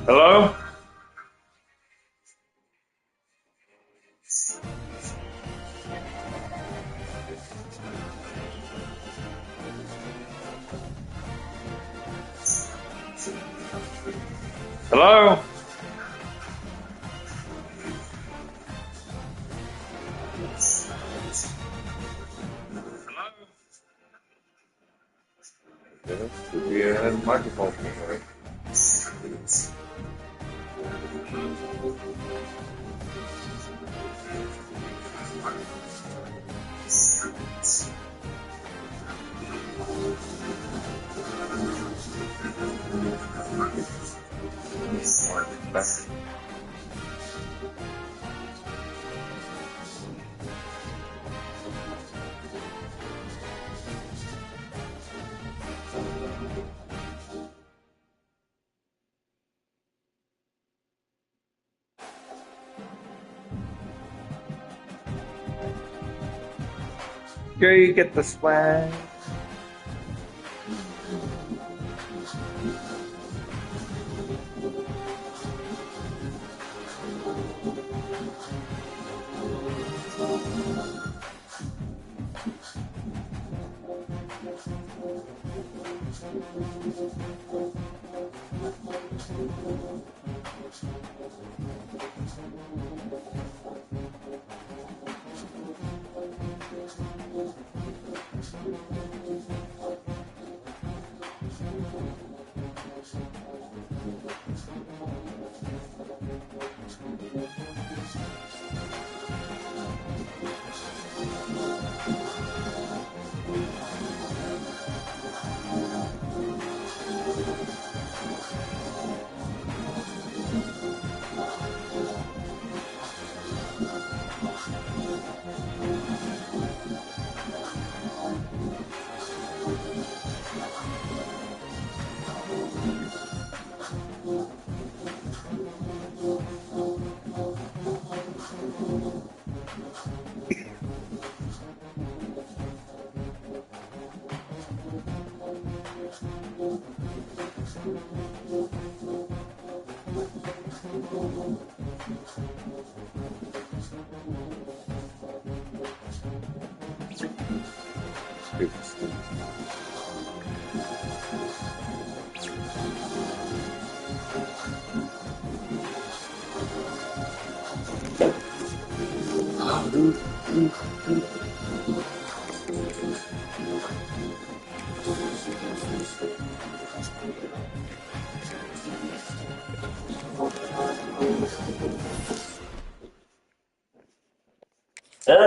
Hello? Hello? Hello? Should be a microphone. Here you get the swag.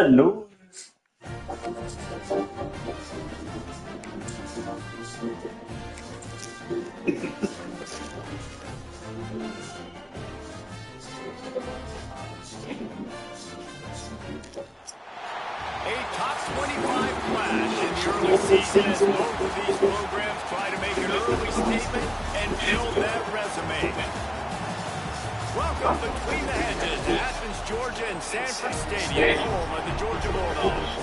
No. Season as both of these programs try to make an early statement and build that resume. Welcome between the hedges to Athens, Georgia and Sanford Stadium, home of the Georgia Bulldogs.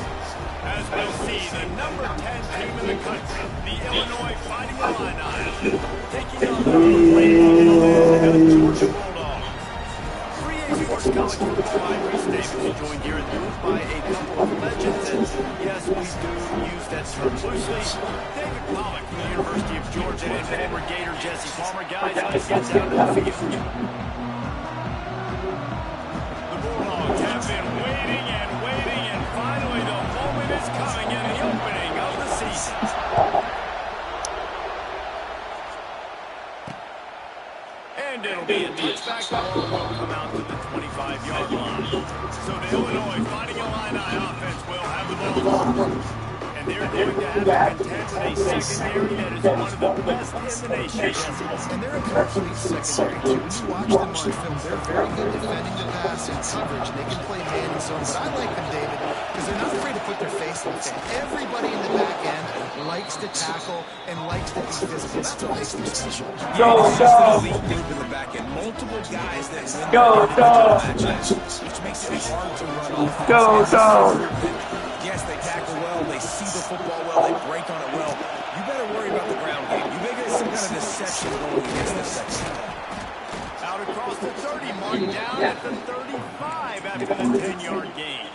As we'll see, the number 10 team in the country, the Illinois Fighting Illini, taking on the the Georgia Bulldogs. 3A Sports College football, I'm Reese Davis, joined here in the booth by a couple of legends, and yes, we do use that term loosely. David Pollock from the University of Georgia and former Gator Jesse Palmer. Guys, let's get down to the field. The Bulldogs have been waiting and waiting, and finally the moment is coming in the opening of the season. And it'll be a touchback. The ball will come out to the 25-yard line. So the Illinois Fighting Illini offense will have the ball. And they're going to have to contend with a secondary that is one of the best in the nation. And they're a complete secondary, too. When you watch them on film, they're very good defending the pass and coverage. They can play man and zone. But I like them, David, because they're not afraid to put put their face in the sand. Everybody in the back end likes to tackle and likes to be physical. That's what makes them special. Go, It's just an elite group in the back end. Multiple guys that win go, individual matchups, which makes it hard to run offense. go, go. Yes, they tackle well, they see the football well, they break on it well. You better worry about the ground game. You may get some kind of deception going against this section. Out across the 30, marked down at the 35 after the 10-yard gain.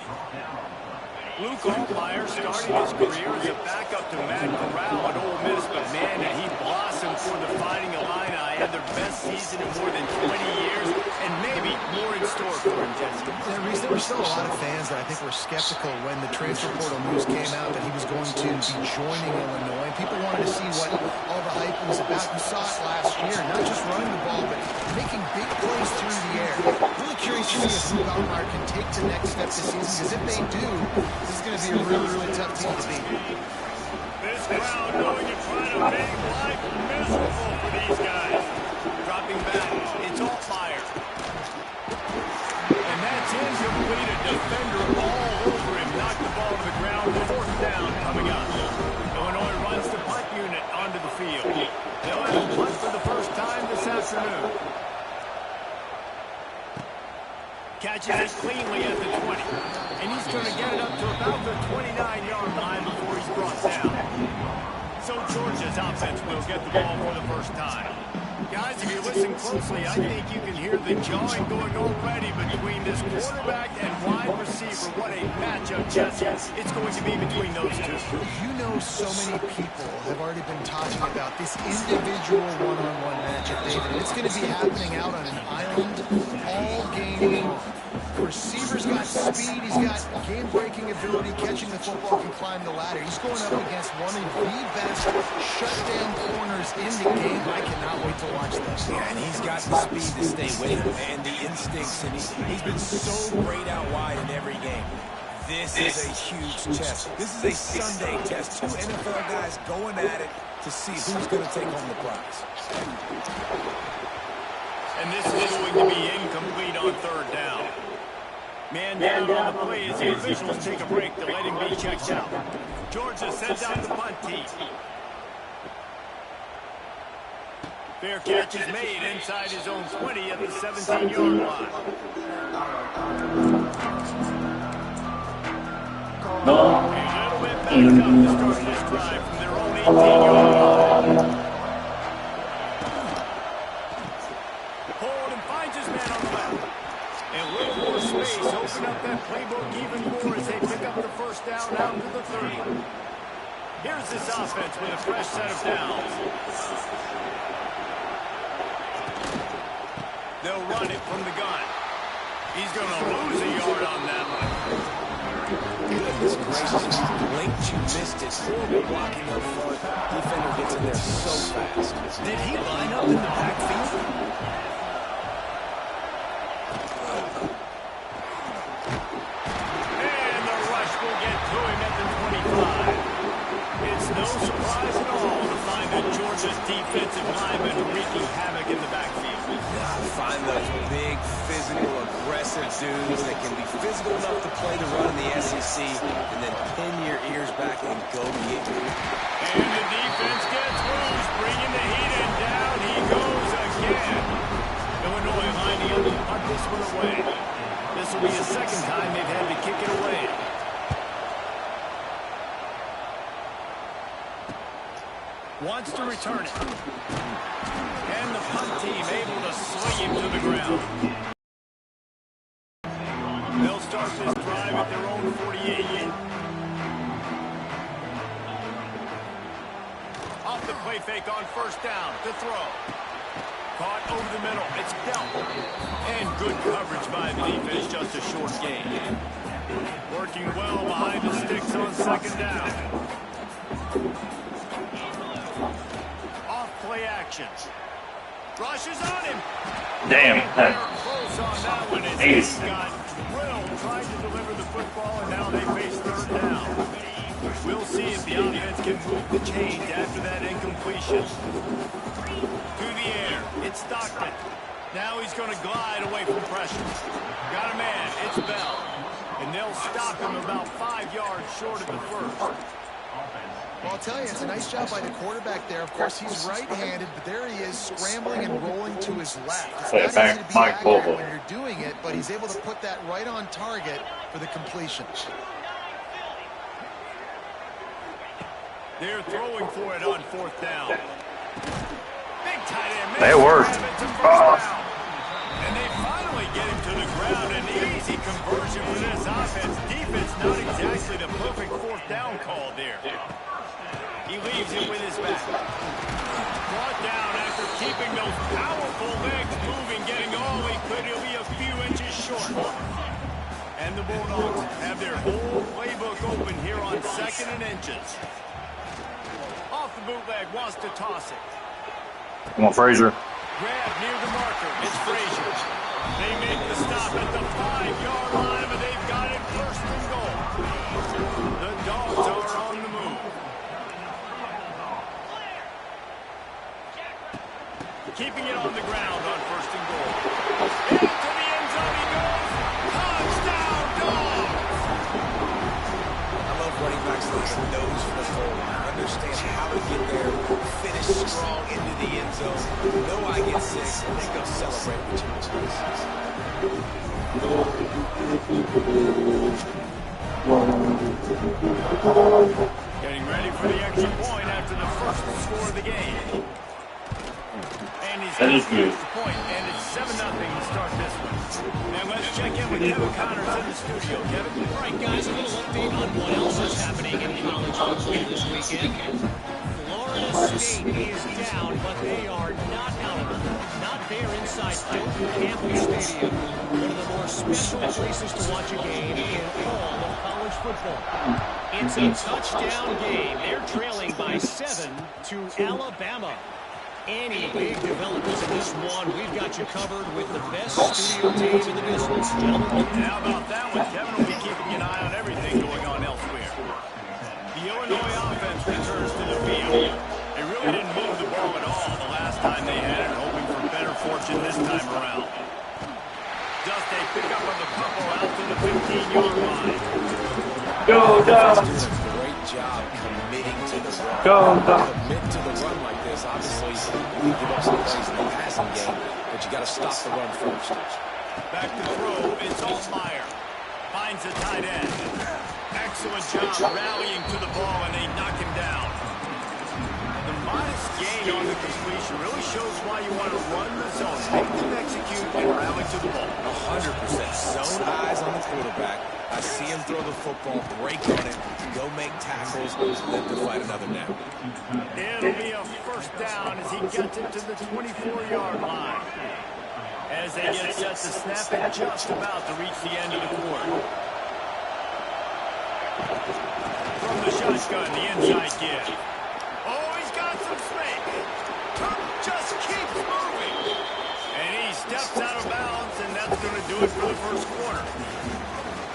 Luke Altmaier started his career as a backup to Matt Corral at Ole Miss, but man, did he blossom for the Fighting Illini. Had their best season in more than 20 years, and maybe more in store for him, Jesse. Yeah, Reese, there were still a lot of fans that I think were skeptical when the transfer portal news came out that he was going to be joining Illinois. People wanted to see what all the hype was about. You saw it last year, not just running the ball, but making big plays through the air. Really curious to see if Luke Altmaier can take the next step this season, because if they do, this is going to be a really, really tough team to beat. This crowd going to try to make life miserable for these guys. Dropping back, it's Altmaier. And that's incomplete. A defender all over him. Knocked the ball to the ground. 4th down coming up. Illinois runs the punt unit onto the field. They'll have a punt for the first time this afternoon. Catches it cleanly at the 20. And he's going to get it up to about the 29-yard line before he's brought down. So Georgia's offense will get the ball for the first time. Guys, if you listen closely, I think you can hear the jawing going already between this quarterback and wide receiver. What a matchup, Jesse. It's going to be between those two. You know, so many people have already been talking about this individual one-on-one matchup, David. It's going to be happening out on an island all game long. The receiver's got speed, he's got game-breaking ability, catching the football, can climb the ladder. He's going up against one of the best shutdown corners in the game. I cannot wait to watch this. Yeah, and he's got the speed to stay with him and the instincts, and he's been so great out wide in every game. This is a huge test. This is a Sunday test. 2 NFL guys going at it to see who's going to take home the prize. And this is going to be incomplete on 3rd down. Man down on the play as the officials take a break to let him be checked out. Georgia sends out the punt team. Fair catch is made inside his own 20 at the 17-yard line. A little bit backed up to start this drive from their own 18-yard line. Hold and finds his man on the left. And a little more space, open up that playbook even more as they pick up the first down out to the 30. Here's this offense with a fresh set of downs. They'll run it from the gun. He's going to lose a yard on that one. Goodness gracious, you blinked, you missed it. Horrible blocking up front. Defender gets in there so fast. Did he line up in the backfield? No surprise at all to find that Georgia's defensive linemen wreaking havoc in the backfield. Find those big, physical, aggressive dudes that can be physical enough to play the run in the SEC and then pin your ears back and go get you. And the defense gets loose, bringing the heat in. Down he goes again. Illinois lining up to punt this one away. This will be the 2nd time they've had to kick it away. Wants to return it. And the punt team able to swing him to the ground. They'll start this drive at their own 48. Off the play fake on 1st down to throw. Caught over the middle. It's dealt. And good coverage by the defense, just a short gain. Working well behind the sticks on 2nd down. Play action. Rushes on him. Damn. Close on that one as he's got drilled trying to deliver the football, and now they face 3rd down. We'll see if the offense can move the chains after that incompletion. To the air. It's Stockton. Now he's going to glide away from pressure. Got a man. It's Bell. And they'll stop him about 5 yards short of the first. Well, I'll tell you, it's a nice job by the quarterback there. Of course, he's right-handed, but there he is scrambling and rolling to his left. It's not easy to be accurate when you're doing it, but he's able to put that right on target for the completion. They're throwing for it on 4th down. Big tight end. They worked. And they finally get him to the ground. An easy conversion for this offense. Defense not exactly the perfect 4th down call there. He leaves it with his back. Brought down after keeping those powerful legs moving, getting all he could. He'll be a few inches short. And the Bulldogs have their whole playbook open here on 2nd and inches. Off the bootleg, wants to toss it. Come on, Frazier. Grab near the marker. It's Frazier. They make the stop at the 5-yard line, but they've got it 1st and goal. The Dogs are on the move. Keeping it on the ground on 1st and goal. Into the end zone he goes. Touchdown, Dogs! I love running backs that have a nose for the goal. Understand how to get there, finish strong into the end zone. Know I get sick, and then go celebrate with you. Getting ready for the extra point after the first score of the game. And he's got the extra point, and it's 7-0 to start this one. And let's check in with Kevin Connors in the studio. Kevin? All right, guys, a little update on what else is happening in college football this weekend. Florida State is down, but they are not out of it. Not there inside Doak Campbell Stadium, one of the more special places to watch a game in all of college football. It's a touchdown game. They're trailing by 7 to Alabama. Any big developments in this one, we've got you covered with the best studio team in the business, gentlemen. How about that one? Kevin will be keeping an eye on everything going on elsewhere. The Illinois offense returns to the field. They really didn't move the ball at all the last time they had it, hoping for better fortune this time around. Just a pickup of a couple out to the 15-yard line. Go, Dogs! Doing a great job committing to the run. Go, Dogs! Commit to the run like this. Obviously, you give up some plays in the passing game, but you got to stop the run first. Back to throw, it's Altmaier. Finds a tight end. Excellent job rallying to the ball, and they knock him down. The modest gain on the completion really shows why you want to run the zone. Make them execute and rally to the ball. 100%. Zone eyes on the quarterback. I see him throw the football, break on it, go make tackles, live to fight another down. It'll be a 1st down as he gets it to the 24-yard line. As they get set to snap it, just about to reach the end of the quarter. From the shotgun, the inside give. Oh, he's got some space. Kirk just keeps moving. And he steps out of bounds, and that's going to do it for the 1st quarter.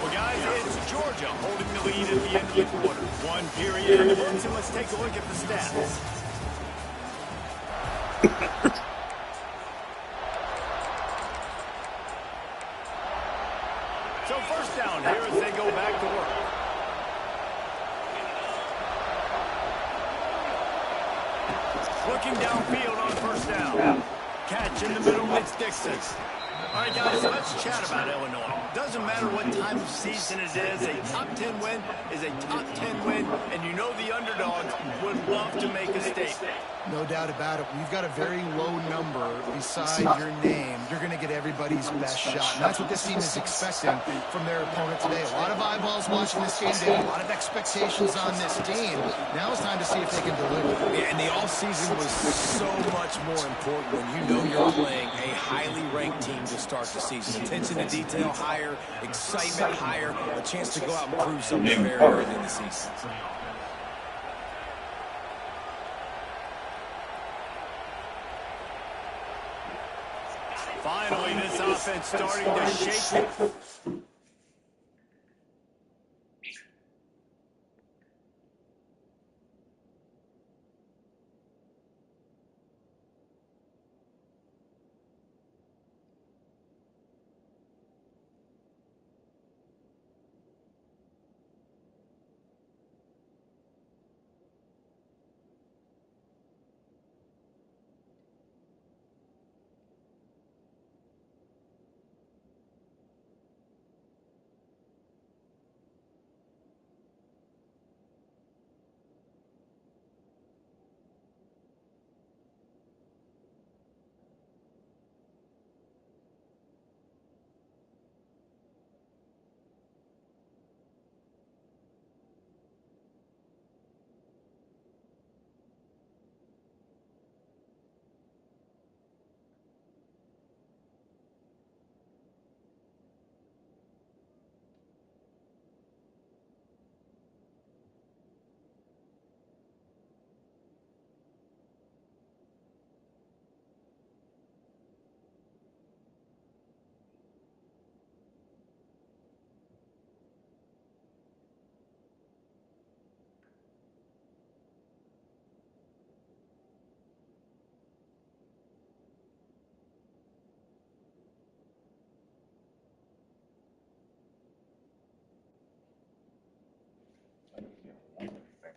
Well, guys, it's Georgia holding the lead at the end of the quarter. 1 period in the books, and let's take a look at the stats. So 1st down here as they go back to work. Looking downfield on 1st down. Catch in the middle, it's Dixon. All right, guys, let's chat about Illinois. Doesn't matter what time of season it is, a top 10 win is a top 10 win, and you know the underdogs would love to make a statement. No doubt about it. When you've got a very low number beside your name, you're going to get everybody's best shot. And that's what this team is expecting from their opponent today. A lot of eyeballs watching this game. They have a lot of expectations on this team. Now it's time to see if they can deliver. Yeah, and the offseason was so much more important when you know you're playing a highly ranked team to start the season. Attention to detail higher, excitement higher, a chance to go out and prove something very early in the season. Finally, this offense starting to shake it.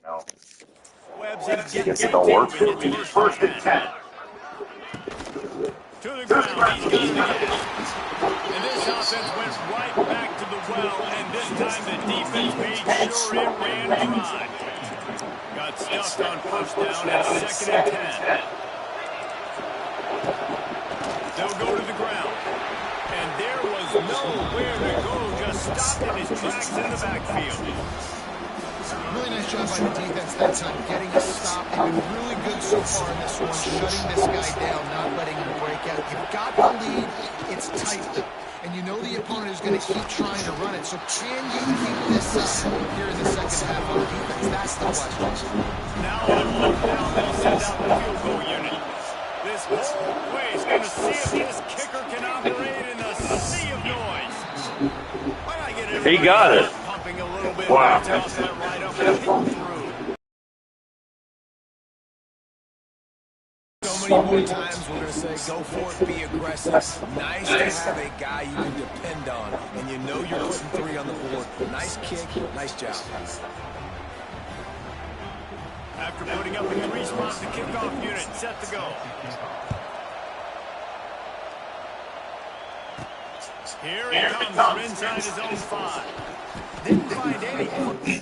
Webbs and gets it don't work. It's first and 10. To the ground. He's got him again. And this offense went right back to the well, and this time the defense made sure it ran dry. Got stuffed on first down and second and 10. They'll go to the ground. And there was nowhere to go, just stopped in his tracks in the backfield. Really nice job by the defense that time, getting a stop. They've been really good so far in this one, shutting this guy down, not letting him break out. You've got the lead. It's tight, and you know the opponent is going to keep trying to run it. So can you keep this up here in the second half on defense? That's the question. Now on fourth down, they'll send out the field goal unit. This whole place is going to see if this kicker can operate in a sea of noise. Why not get He got it. pumping a little bit Wow. to toss that right up and hit through. So many more times we're going to say, go for it, be aggressive. Nice to have a guy you can depend on, and you know you're putting 3 on the board. Nice kick, nice job. After putting up a 3-spot, the kickoff unit set to go. Here he comes from inside his own 5. Didn't find anything.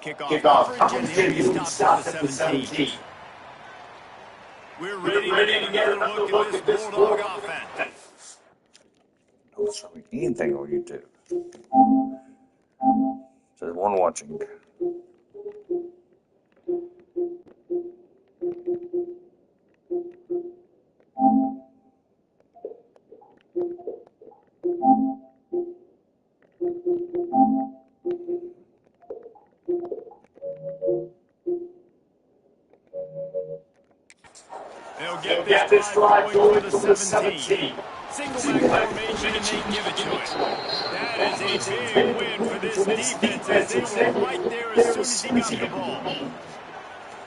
Kickoff coverage, and he'll be stopped at the 17. We're ready to get another look at this Bulldog offense. No showing anything on YouTube. Says one watching. They'll get this drive going to the 17. Single back formation, and they give it to it. That is a big win for this defense as they were right there as soon as he got the ball.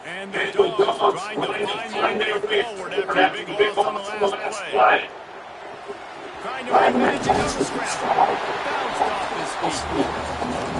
And the Dogs trying to find their way forward after a big loss on the last play. Trying to manage it on the scramble. Bounced off his feet.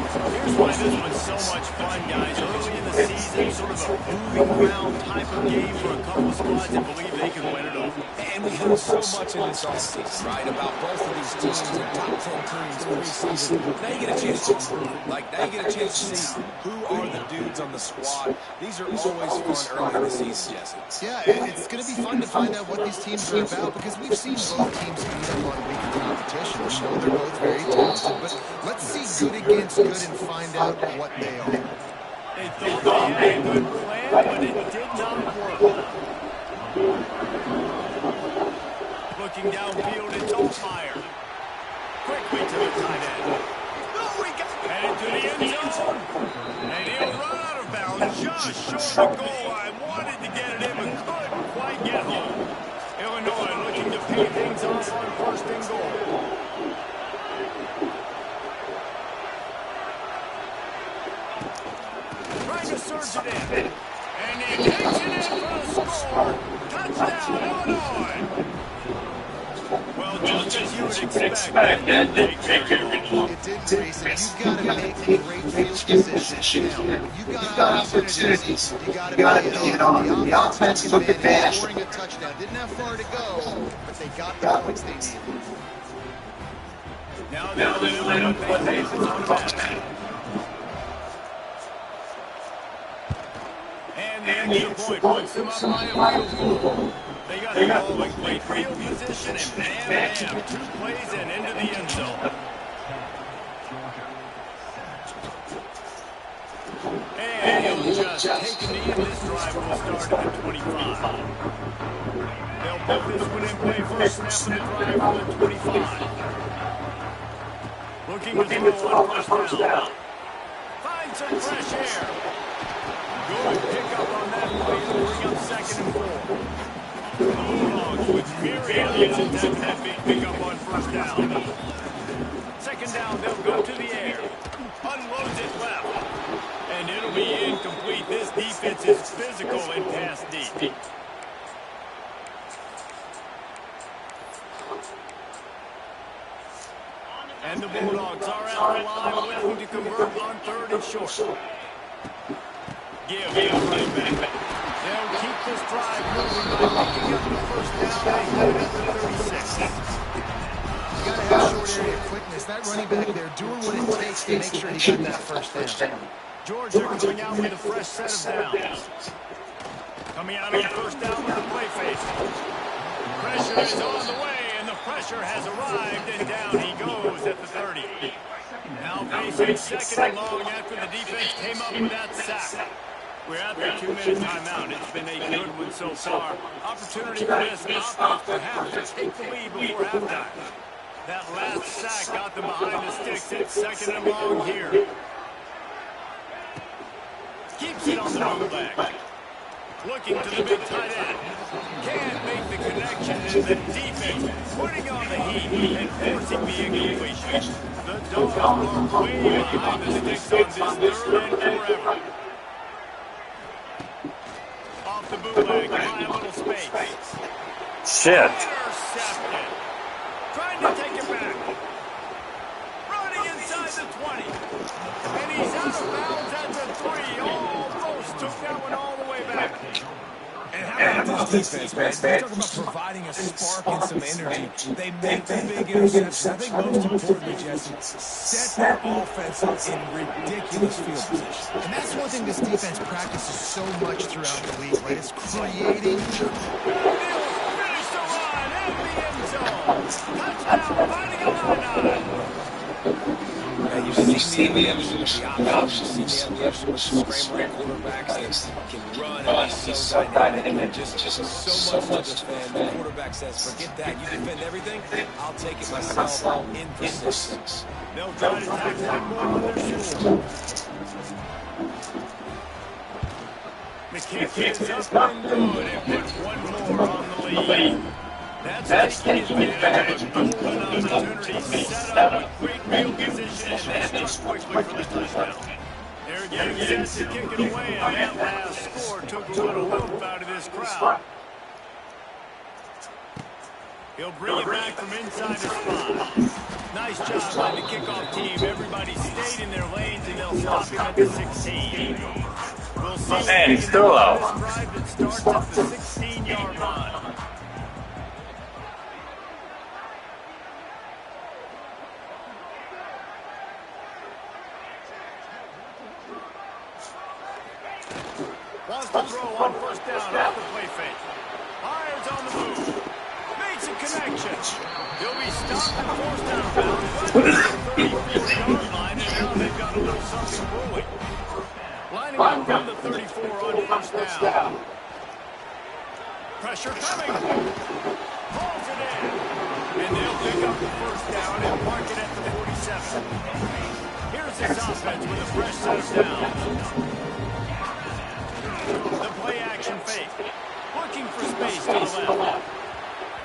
Here's why this was so much fun, guys. Early in the season, sort of a moving around type of game for a couple of squads that believe they can win it all. And we heard so much in this offseason, right, about both of these teams and top 10 teams preseason. Now you get a chance to improve. Like, now you get a chance to see who are the dudes on the squad. These are always fun early in the season, Jesse. Yeah, it's going to be fun to find out what these teams are about because we've seen both teams beat up on weaker competition. We know they're both very talented, but Let's see good against good and find out what they are. They thought they had a good plan, but it did not work. Looking downfield, it's all fire. Quickly to the tight end. Headed to the end zone. And he'll run out of bounds just short of the goal line. Wanted to get it in, but couldn't quite get home. Illinois looking to pay things off on first and goal. Trying to surge it in. And he takes it in for the score. Touchdown, Illinois. Well, just as you would expect, that didn't take care of it. It did, Grayson. You've got to make great field position. Now, you've got opportunities. You got to pay it on. The offense took advantage. Scoring a touchdown. Didn't have far to go, but they got the points they needed. Now they're laying up what they on the back. And the extra point puts them up by a field goal. They got the ball in great field position, and bam, 2 plays and into the end zone. And he'll just take a knee, and this drive will start at the 25. They'll put this one in play first snap of the drive from the 25. Looking to throw on first down. Find some fresh air. Good pick up on that play to bring up 2nd and 4. The Bulldogs with myriad attempts at big pickup on first down. 2nd down, they'll go to the air. Unloads it left. And it'll be incomplete. This defense is physical and pass deep. And the Bulldogs are at the line looking to convert on 3rd and short. Give right back. They'll keep this drive moving by picking up the first down. They have it at the 36. You got to have short area quickness. That running back there doing what it takes to make sure he got that first down. Georgia coming out with a fresh set of downs. Coming out on first down with the play fake. Pressure is on the way, and the pressure has arrived, and down he goes at the 30. Now facing 2nd and long after the defense came up with that sack. We're at the 2-minute timeout. It's been a good one so far. Opportunity for this offense perhaps to take the lead before halftime. That last sack got them behind the sticks. It's 2nd and long here. Keeps it on the bootleg. Looking to the big tight end. Can't make the connection, and the defense putting on the heat and forcing the incompletion. The Dogs are way behind the sticks on this 3rd and forever. Off the bootleg, by a little space. Shit. Intercepted. Trying to take it back. Running inside the 20. And he's out of bounds at the 3. Almost took that one all the way back. And how about this defense, man? You talk about providing a spark and some energy. They make the big interceptions. I think most importantly, Jesse, set their offense up in ridiculous field position. And that's one thing this defense practices so much throughout the league, right? It's creating. Finish the run in the end zone. Touchdown, fighting Illini. And you've seen the evolution with the options. You've seen the evolution with the scrambling quarterbacks that can run and be so dynamic. Just so much to defend. The quarterback says, forget that. You defend everything, I'll take it myself in for 6. They'll try to tack one more on their shoulder. The kick is up and good and puts one more on the lead. That's taking advantage of a golden opportunity set up with great field position and then start quickly for the touchdown. They're getting set to kick it away, and that last score took a little oomph out of this crowd. He'll bring it back from inside the spot. Nice job by the kickoff team. Everybody stayed in their lanes, and they'll stop him at the 16. We'll see Man, he's still out. this drive that starts at the 16-yard line. Wants to throw on first down off the play fake. Irons on the move. Makes a connection. He'll be stopped and forced out of bounds. Pressure coming. Calls it in. And they'll pick up the first down and mark it at the 47. Here's this offense with a fresh set of downs. The play action fake. Looking for space to the left.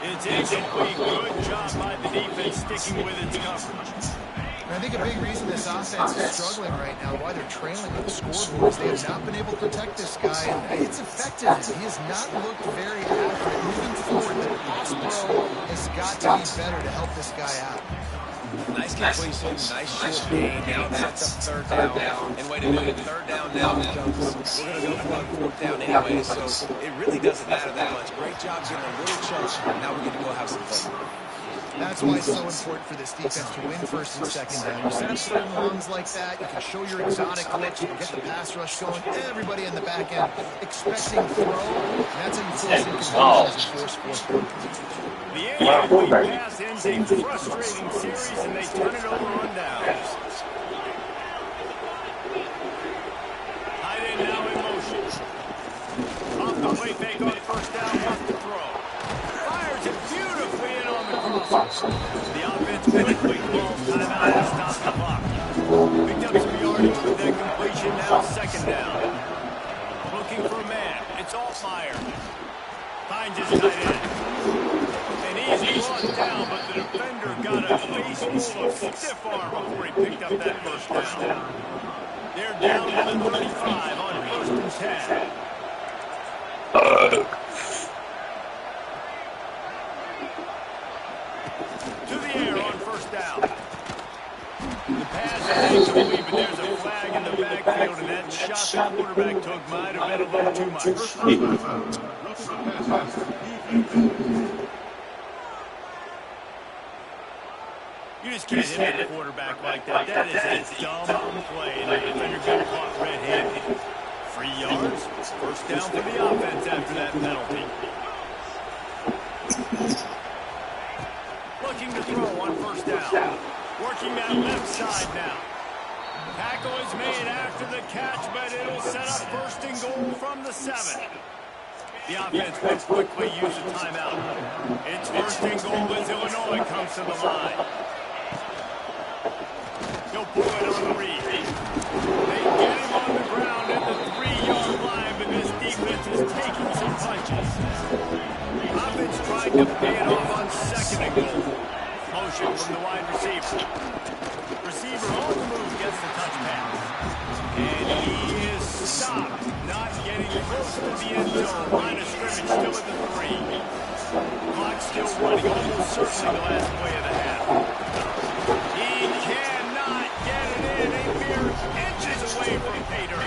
It's incomplete. Good job by the defense sticking with its coverage. And I think a big reason this offense is struggling right now, why they're trailing on the scoreboard, is they have not been able to protect this guy, and it's affected him. He has not looked very accurate. Moving forward, the pass pro has got to be better to help this guy out. Nice completion, nice short gain. Now it sets up third down. And wait a minute, third down now becomes, we're going to go for a fourth down anyway, so it really doesn't matter that much. Great job getting a little chunk. Now we're going to go have some fun. That's why it's so important for this defense to win first and second down. You set up third and longs like that, you can show your exotic looks, you can get the pass rush going, everybody in the back end expecting throw, and that's how you force inconveniences and force fourth down. The incomplete pass ends a frustrating series, and they turn it over on downs. Tight end now in motion. Off the play fake on first down, wants to throw. Fires it beautifully in on the crosser. The offense quickly calls timeout to stop the clock. Picked up some yardage with that completion, now second down. Looking for a man. It's all fire. Finds his tight end. And he's brought down, but the defender got a face full of stiff arm before he picked up that first down. They're down to the 35 on first and 10. To the air on first down. The pass is incomplete, but there's a flag in the backfield, and that shot the quarterback took might have been a little too much. You just can't hit the quarterback like that. That is a dumb play, and the defender got caught red-handed. 3 yards, first down for the offense after that penalty. Looking to throw on first down. Working that left side now. Tackle is made after the catch, but it'll set up first and goal from the 7. The offense will quickly use a timeout. It's first and goal as Illinois comes to the line. He'll pull it on the read. They get him on the ground at the 3-yard line, but this defense is taking some punches. Offense trying to pay it off on second and goal. Motion from the wide receiver. Receiver on the move gets the touch pass. And he is stopped, not getting close to the end zone. Line of scrimmage still at the 3. Clock still running, almost certainly the last play of the half. He cannot get it in, a mere inches away from pay dirt.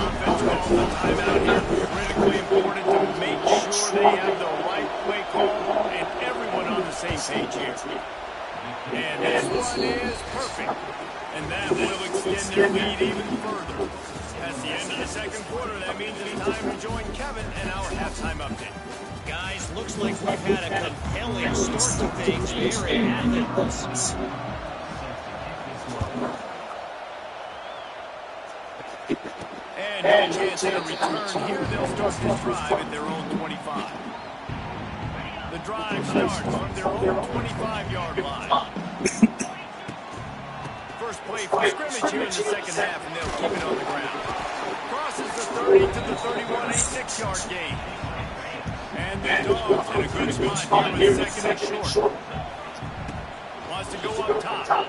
Offense calls a timeout here. Critically important to make sure they have the right play call and everyone on the same page here. And this one is perfect. And that will extend their lead even further. At the end of the second quarter, that means it's time to join Kevin and our halftime update. Guys, looks like we've had a compelling start to things here in Athens. And no chance at a return here. They'll start this drive at their own 25. The drive starts from their own 25-yard line. First play for scrimmage here in the second half, and they'll keep it on the ground. Crosses the 30 to the 31, a 6-yard gain. And the Dogs in a good spot here with second and short. Wants to go up top.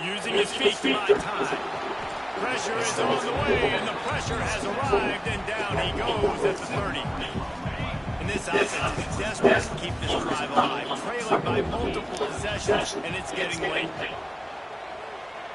Using his feet to buy time. Pressure is on the way, and the pressure has arrived, and down he goes at the 30. And this offense is desperate to keep this drive alive, trailing by multiple possessions, and it's getting late.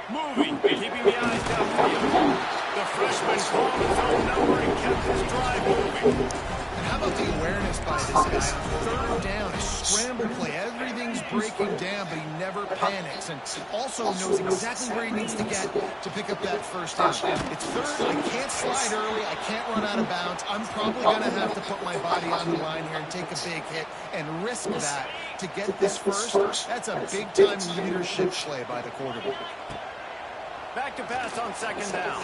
Moving, keeping the eyes downfield. The freshman called his own number and kept his drive moving. And how about the awareness by this guy? Third down, a scramble play. Everything's breaking down, but he never panics. And also knows exactly where he needs to get to pick up that first down. It's third. I can't slide early. I can't run out of bounds. I'm probably going to have to put my body on the line here and take a big hit and risk that to get this first. That's a big-time leadership play by the quarterback. Back to pass on second down.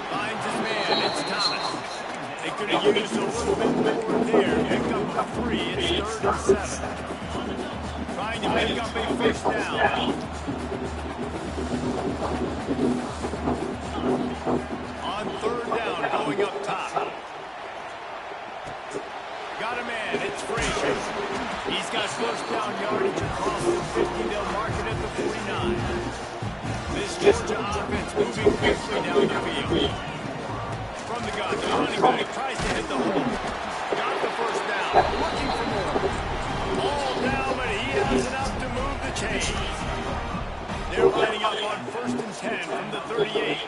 Finds his man. It's Thomas. They could have used a little bit more there. Pick up a 3. It's 3rd and 7. Trying to pick up a first down. On 3rd down, going up top. Got a man. It's Frazier. He's got first down yardage across the 50. They'll mark it at the 49. This Georgia offense moving quickly down the field. From the gun, the running back tries to hit the hole. Got the first down. Looking for more. All down, but he has enough to move the chains. They're lining up on 1st and 10 from the 38.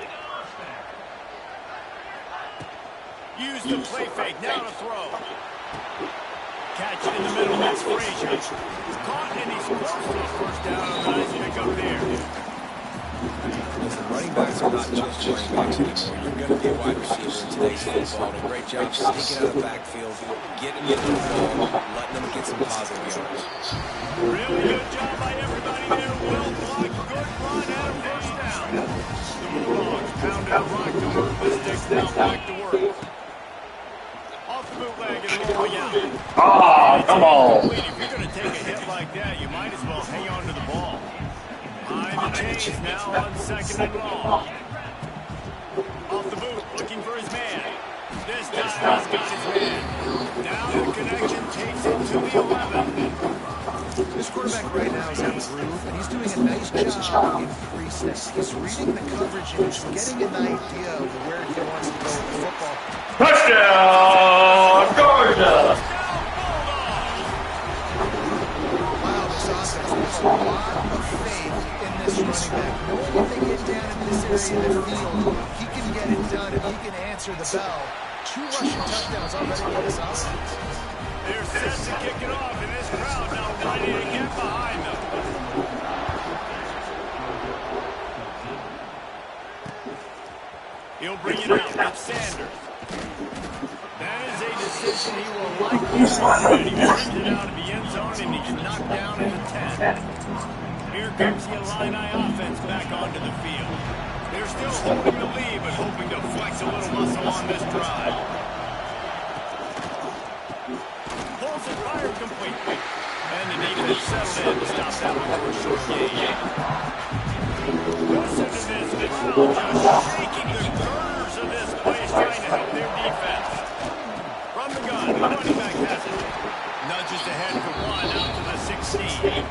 Use the play fake. Now to throw. Catch it in the middle. It's Frazier. Caught, and he's close to a first down. Nice pick up there. Listen, running backs are not just running backs anymore. You're going to be a wide receiver in today's football. And a great job sneaking out of the backfield, getting them the ball, letting them get some positive yards. Really good job by everybody there. Well blocked, good run, and a first down. The Bulldogs pounded the rock to move the sticks now back to work. Off the bootleg and rolling out. Ah, come on. If you're going to take a hit like that, you might as well hang on to the ball. Behind the chains now on 2nd and long. Off the boot, looking for his man. This time he's got his man. Now the connection takes it to the 11. This quarterback right now is out of groove, and he's doing a nice job in 3 steps. He's reading the coverage and he's getting an idea of where he wants to go with the football. Touchdown, Georgia! Wow, this offense has a lot of faith in this running back. Knowing if they get down in this area of the field, he can get it done and he can answer the bell. 2 rushing touchdowns already for this offense. They're set to kick it off, and this crowd now ready to get behind them. He'll bring it out. It's Sanders. That is a decision he will likely regret. He brings it out of the end zone, and he's knocked down at the 10. Here comes the Illini offense back onto the field. They're still holding the lead, but hoping to flex a little muscle on this drive. Pulls it, fired complete. And the defense settled in to stop that one for a short gain. Listen to this crowd just shaking the corners of this place, trying to help their defense. From the gun, the running back has it. Nudges ahead for 1 out to the 16.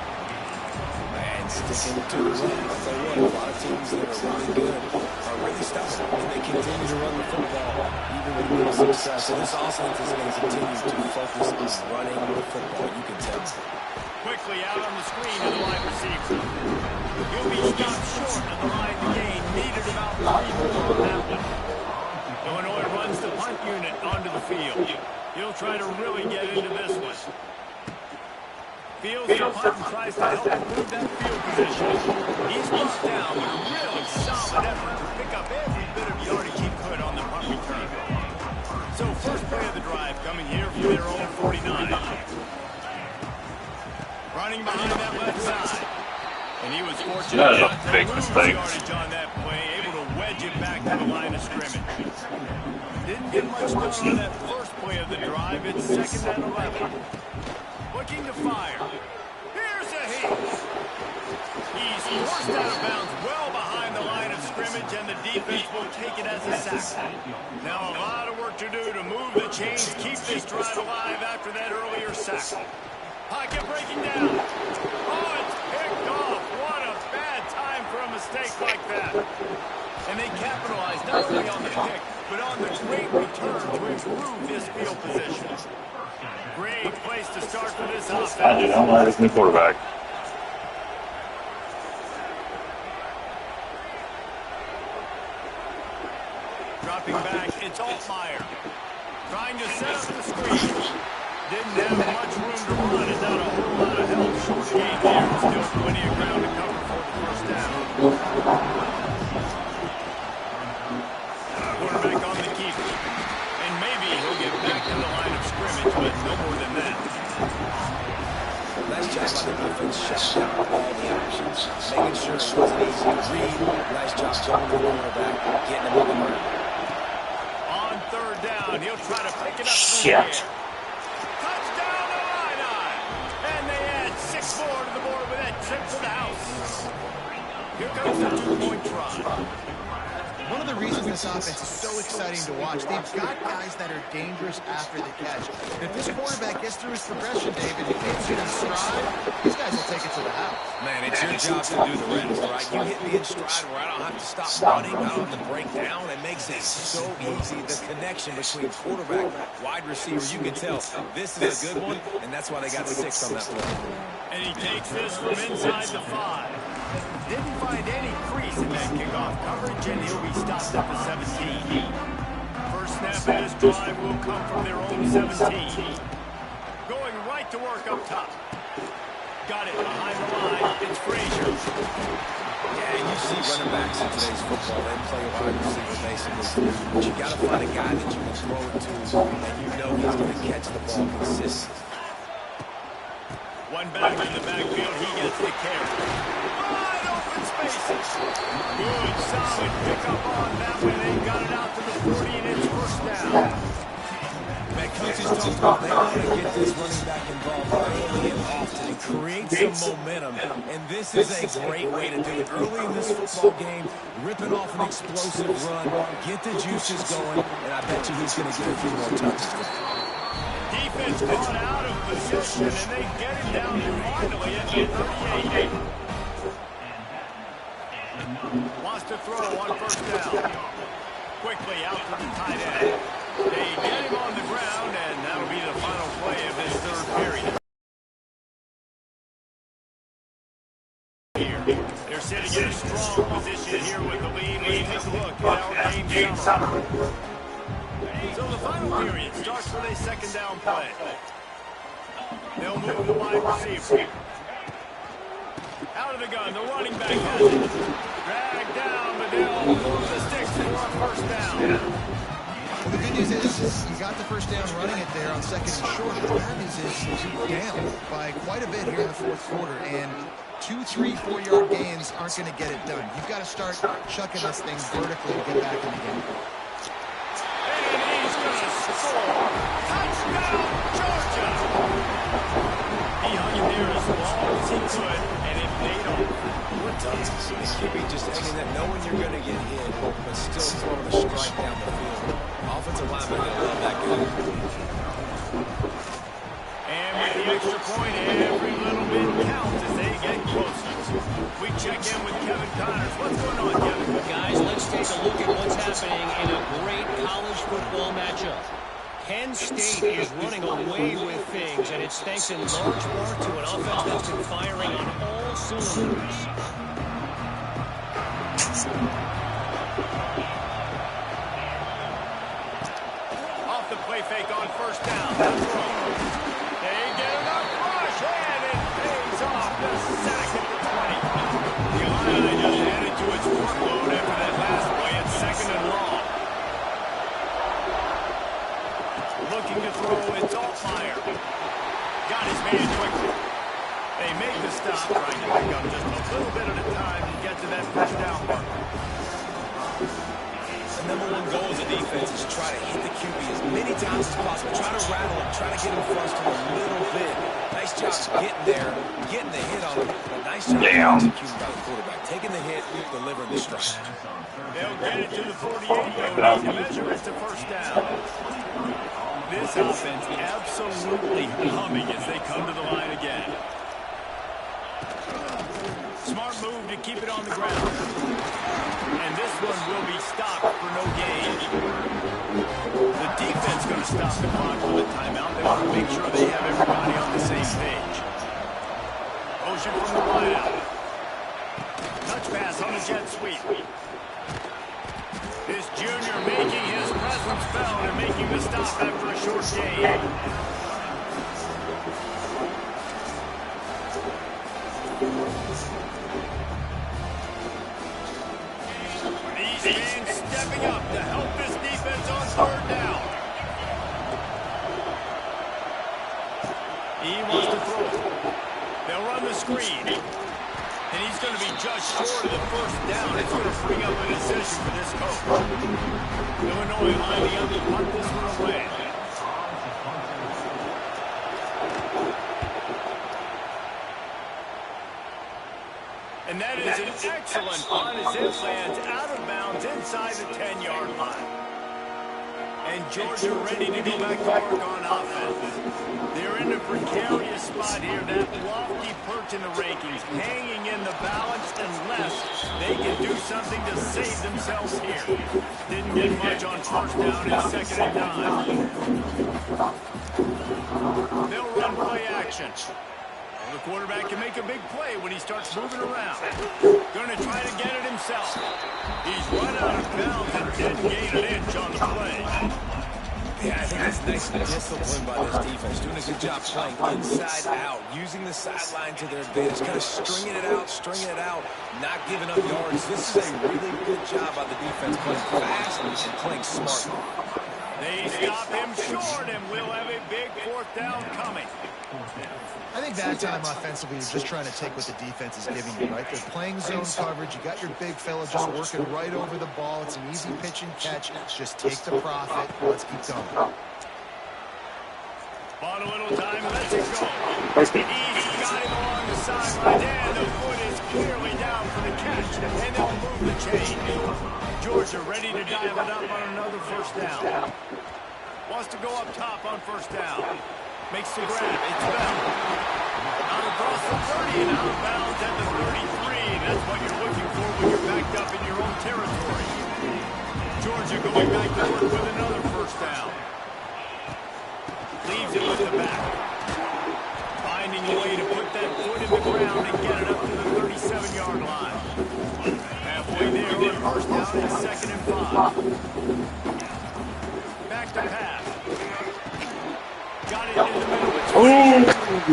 And sticking to the run. I'll tell you what, a lot of teams that are really good are really stubborn, and they continue to run the football even with little success. So this offense is going to continue to focus on running the football. You can tell. Quickly out on the screen to the wide receiver. He'll be stopped short of the line to gain. Needed about 3 more on that one. Illinois runs the punt unit onto the field. He'll try to really get into this one. Fields the punt and tries to help improve that field position. He's brought down with a really solid effort to pick up every bit of yardage he could on the punt return. So first play of the drive coming here from their own 49. Running behind that left side. And he was fortunate not to lose yardage on that play, able to wedge it back to the line of scrimmage. Didn't get much done on that first play of the drive. It's 2nd and 11. Looking to fire. Here's a heat. He's forced out of bounds well behind the line of scrimmage, and the defense will take it as a sack. Now a lot of work to do to move the chains, keep this drive alive after that earlier sack. Pocket breaking down. Oh, it's picked off. What a bad time for a mistake like that. And they capitalize not only on the pick, but on the great return to improve this field position. Great place to start for this offense. I do not like this new quarterback. Dropping back, it's Altmaier. Trying to set up the screen. Didn't have much room to run and not a whole lot of help. Short gain there. Still plenty of ground to cover for the first down. Quarterback on the keeper. And maybe he'll get back to the line of scrimmage, but no more than that. Nice job by the defense, shut down all the options, making sure it wasn't easy to read. Nice job going to the quarterback, getting him on the mark. On 3rd down, ground. He'll try to pick it up through the Shit. air. Touchdown, Illini! And they add 6 more to the board with that trip to the house. Here comes the 2-point try. One of the reasons this offense is so exciting to watch, they've got guys that are dangerous after the catch. And if this quarterback gets through his progression, David, he gets it in stride, these guys will take it to the house. Man, it's your job to do the rest, right? You hit me in stride where I don't have to stop running, I don't have to break down. It makes it so easy, the connection between quarterback, wide receiver. You can tell this is a good one, and that's why they got 6 on that play. And he takes this from inside the 5. Didn't find any crease in that kickoff coverage, and he'll be stopped at the 17. First snap of this drive will come from their own 17. Going right to work up top. Got it behind the line. It's Frazier. Yeah, you see running backs in today's football, they play a wide receiver basically. But you got to find a guy that you can throw it to, and you know he's going to catch the ball consistently. One back in the backfield, he gets the carry. Wide open spaces. Good, solid pickup on that one. They got it out to the 40, and it's first down. Man, coaches talk about they want to get this running back involved early and often and create some momentum. And this is a great way to do it. Early in this football game, ripping off an explosive run, get the juices going, and I bet you he's going to get a few more touches. Defense caught out of position, and they get it down finally at the 38. Wants to throw on first down. Quickly out to the tight end. They get him on the ground, and that'll be the final play of this third period. They're sitting in a strong position here with the lead. Let's take a look at our game summary. So the final period starts with a second down play. They'll move the wide receiver. Out of the gun, the running back has it. Dragged down, but they'll move the sticks for a first down. Well, the good news is you got the first down running it there on second and short. The bad news is down by quite a bit here in the fourth quarter, and 2, 3, 4-yard gains aren't going to get it done. You've got to start chucking this thing vertically and get back in the game. And he's going to score. Touchdown, Georgia! He hung in there as long as he could, and it paid off. What does this QB just hanging there, knowing you're going to get hit, but still throwing a strike down the field. Offensive lineman going to love that guy. And with the extra point, every little bit counts as they get closer. We check in with Kevin Connors. What's going on, Kevin? Guys, let's take a look at what's happening in a great college football matchup. Penn State is running away with things, and it's thanks in large part to an offense that's been firing on all cylinders. Off the play fake on first down. They get enough rush, and it pays off. The sack at the 20. The Illini just added to its workload after that last play at second and long. Looking to throw, it's Altmaier. Got his man quickly. They make the stop, trying to pick up just a little bit at a time to get to that first down mark. The number one goal as a defense is try to hit the QB as many times as possible. Try to rattle him, try to get him frustrated a little bit. Nice job getting there, getting the hit on him, but nice job executing by the quarterback. Taking the hit, delivering the strike. They'll get it to the 48, though, to measure it to first down. This offense absolutely humming as they come to the line again. Smart move to keep it on the ground. And this one will be stopped for no gain. The defense going to stop the clock with a timeout. They want to make sure they have everybody on the same page. Motion from the wideout. Touch pass on the jet sweep. This junior making his presence felt and making the stop after a short gain. These men stepping up to help this defense on third down. He wants to throw it. They'll run the screen. And he's He's going to be just short of the first down. It's going to bring up a decision for this coach. Illinois lining up to punt this one away. And that is an excellent punt as it lands out of bounds inside the 10-yard line. And Georgia ready to go back to work on offense. They're in a precarious spot here. That lofty perch in the rankings, hanging in the balance unless they can do something to save themselves here. Didn't get much on first down and 2nd and 9. They'll run play action. The quarterback can make a big play when he starts moving around. Going to try to get it himself. He's run out of bounds and didn't gain an inch on the play. Yeah, I think it's nice discipline by this defense. Doing a good job playing inside out, using the sideline to their advantage, kind of stringing it out, not giving up yards. This is a really good job by the defense, playing fast and playing smart. They stop him short, and we'll have a big 4th down coming. I think that time offensively, you're just trying to take what the defense is giving you, right? They're playing zone coverage. You got your big fella just working right over the ball. It's an easy pitch and catch. Just take the profit. Let's keep going. On a little time, let's it go. He's got him along the sideline, and the foot is clearly down for the catch, and they'll move the chain. Georgia ready to dial it up on another 1st down. Wants to go up top on 1st down. Makes the grab. It's Bell. Out across the 30 and out of bounds at the 33. That's what you're looking for when you're backed up in your own territory. Georgia going back to work with another 1st down. Leaves it with the back. Finding a way to put that foot in the ground and get it up to the 37-yard line. Halfway there on 1st down and 2nd and 5. Back to pass. Got it in the middle. Ooh,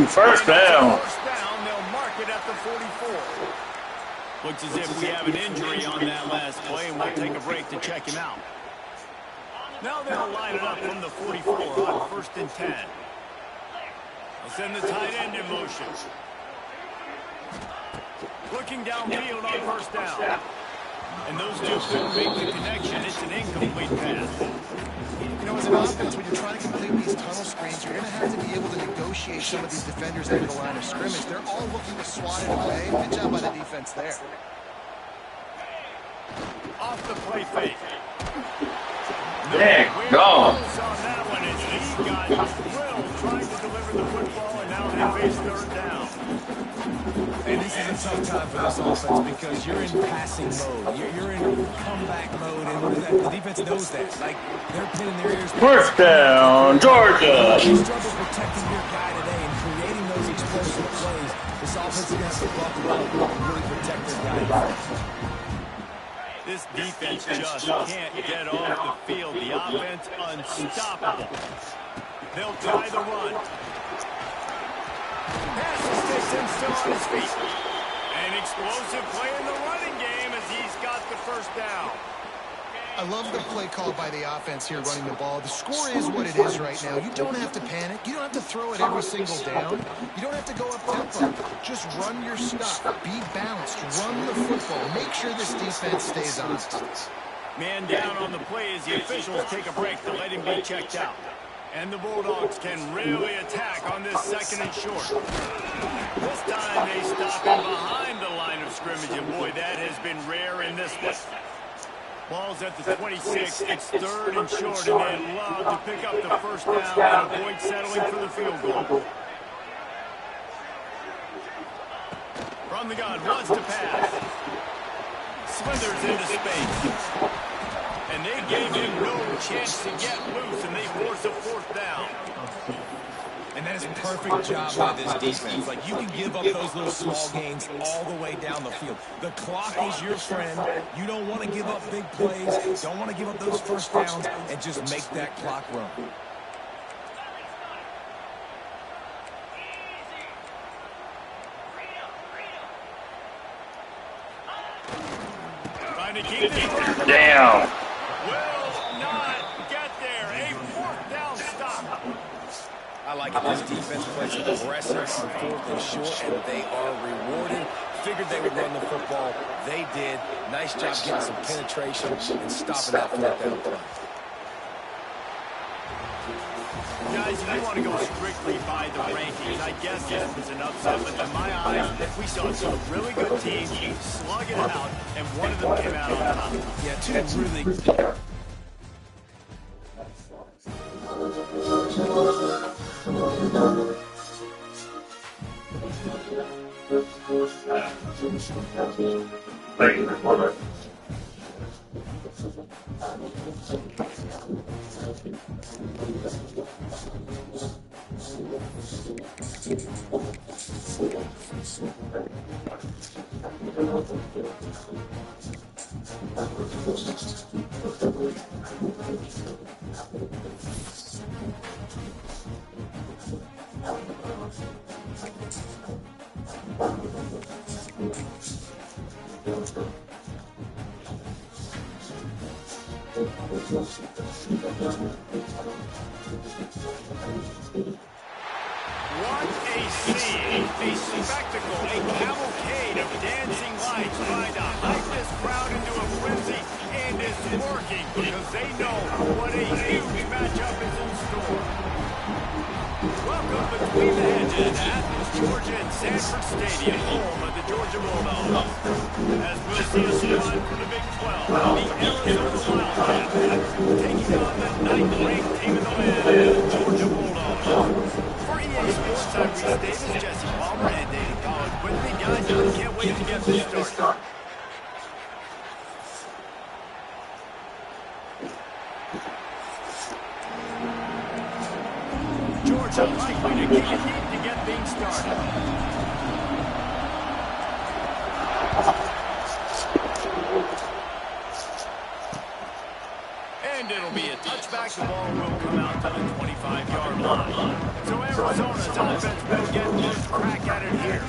1st down. 1st down, they'll mark it at the 44. Looks as if we have an injury on that last play, and we'll take a break to check him out. Now they'll line it up from the 44 on 1st and 10. They'll send the tight end in motion. Looking downfield on 1st down. And those two couldn't make the connection. It's an incomplete pass. You know, as an offense, when you're trying to complete these tunnel screens, you're going to have to be able to negotiate some of these defenders at the line of scrimmage. They're all looking to swat it away. Good job by the defense there. Off the play fake. Dang, gone. On that one, and he got drilled trying to deliver the football, and now they face 3rd down. And this is a tough time for this offense because you're in passing mode. You're in comeback mode, and look at that. The defense knows that. Like, they're pinning their ears. 1st down, Georgia. You struggle protecting your guy today and creating those explosive plays. This offense is going to have to buckle up and really protect their guys. This defense just can't get off the field. The offense unstoppable. They'll try the run. Passes sticks him still on his feet. An explosive play in the running game as he's got the 1st down. I love the play called by the offense here running the ball. The score is what it is right now. You don't have to panic. You don't have to throw it every single down. You don't have to go up tempo. Just run your stuff. Be balanced. Run the football. Make sure this defense stays honest. Man down on the play as the officials take a break to let him be checked out. And the Bulldogs can really attack on this 2nd and short. This time they stop him behind the line of scrimmage, and boy, that has been rare in this one. Ball's at the 26. It's 3rd and short, and they love to pick up the 1st down and avoid settling for the field goal. From the gun, wants to pass. Slithers into space. And they gave him no chance to get loose, and they force a 4th down. And that is a perfect job by this defense. Like, you can give up those little small gains all the way down the field. The clock is your friend. You don't want to give up big plays. Don't want to give up those 1st downs, and just make that clock run. Trying to keep this one. Damn. Will not get there. A 4th down stop. I like it. This defense plays aggressive on 4th and short, and they are rewarded figured they would run the football. They did. Nice job getting some penetration and stopping that fourth down play. Guys, if you want to go strictly by the rankings, I guess this was an upset, but in my eyes, we saw two really good teams slugging it out, and one of them came out on top. Yeah, two really... What a scene, a spectacle, a cavalcade of dancing lights trying to hype this crowd into a frenzy, and it's working because they know what a huge matchup is in store. Welcome between the hedges, Athens, Georgia, and Sanford Stadium, home of the Georgia Bulldogs. As we'll see a squad from the Big 12, the Arizona Wildcats, taking on the 9th-ranked team in the land, the Georgia Bulldogs. For EA Sports, I'm Reese Davis, Jesse Palmer, and David Collins with me. Guys, I can't wait to get this started. Georgia likely to kick it deep to get things started. And it'll be a touchback. The ball will come out to the 25-yard line. So Arizona's offense will get first crack at it here.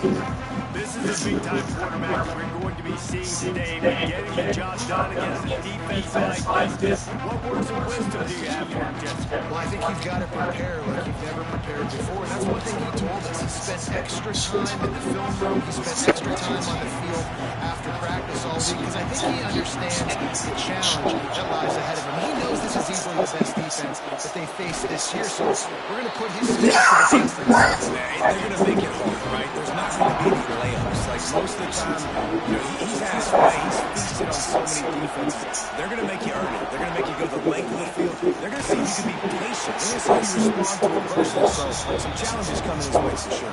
This is a big-time quarterback that we're going to be seeing today, but getting the job done against a defense like this. What words of wisdom do you have for him, Jesse? Well, I think you've got to prepare like you've never prepared before. And that's one thing he told us. He spent extra time in the film room. He spent extra time on the field after practice all week because I think he understands the challenge that lies ahead of him. He knows this is easily the best defense that they face this year, so we're going to put his skills to the test of this. They're going to make it hard, right? There's not going to be any layups. Like, most of the time, you know, he's had his way. He's feasted on so many defenses. They're going to make you earn it. They're going to make you go the length of the field. They're going to see if you can be patient. They're going to see how you respond to adversity. So some challenges coming his way for sure.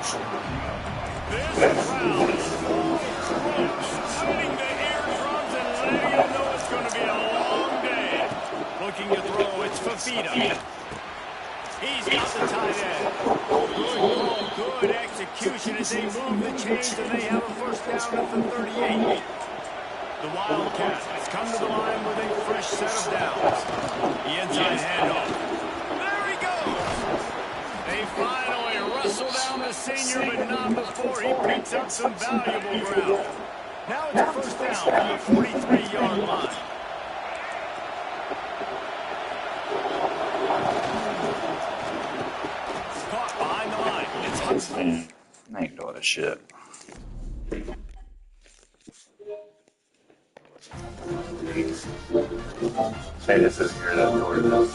This crowd is fighting the eardrums and letting them know it's going to be a long day. Looking to throw, it's Fafita. He's got the tight end. Good execution as they move the chains and they have a first down at the 38. The Wildcats come to the line with a fresh set of downs. The inside handoff. There he goes. They finally wrestle down the senior, but not before he picks up some valuable ground. Now it's a first down from the 43-yard line. Caught behind the line. It's Hudson. I ain't doing this shit. Hey, this is here that Georgia.